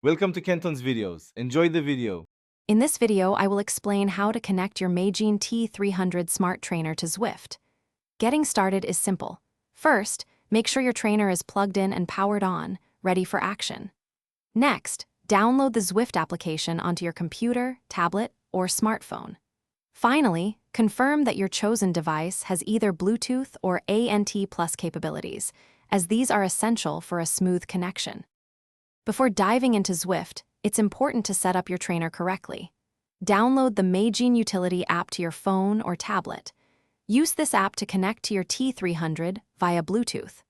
Welcome to Kenton's videos. Enjoy the video. In this video, I will explain how to connect your Magene T300 smart trainer to Zwift. Getting started is simple. First, make sure your trainer is plugged in and powered on, ready for action. Next, download the Zwift application onto your computer, tablet, or smartphone. Finally, confirm that your chosen device has either Bluetooth or ANT Plus capabilities, as these are essential for a smooth connection. Before diving into Zwift, it's important to set up your trainer correctly. Download the Magene utility app to your phone or tablet. Use this app to connect to your T300 via Bluetooth.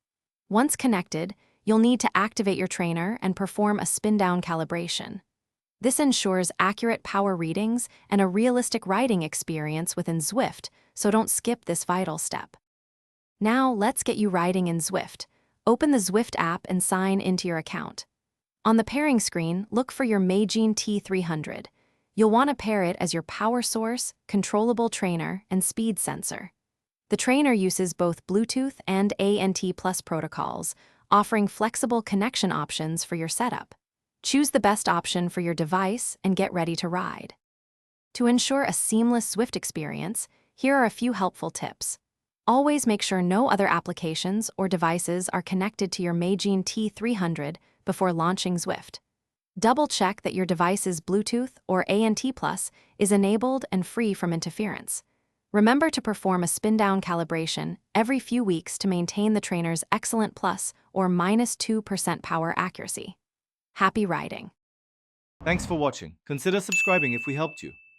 Once connected, you'll need to activate your trainer and perform a spin-down calibration. This ensures accurate power readings and a realistic riding experience within Zwift, so don't skip this vital step. Now, let's get you riding in Zwift. Open the Zwift app and sign into your account. On the pairing screen, look for your Magene T300. You'll want to pair it as your power source, controllable trainer, and speed sensor. The trainer uses both Bluetooth and ANT Plus protocols, offering flexible connection options for your setup. Choose the best option for your device and get ready to ride. To ensure a seamless Zwift experience, here are a few helpful tips. Always make sure no other applications or devices are connected to your Magene T300 before launching Zwift. Double-check that your device's Bluetooth or ANT Plus is enabled and free from interference. Remember to perform a spin-down calibration every few weeks to maintain the trainer's excellent plus or -2% power accuracy. Happy riding! Thanks for watching. Consider subscribing if we helped you.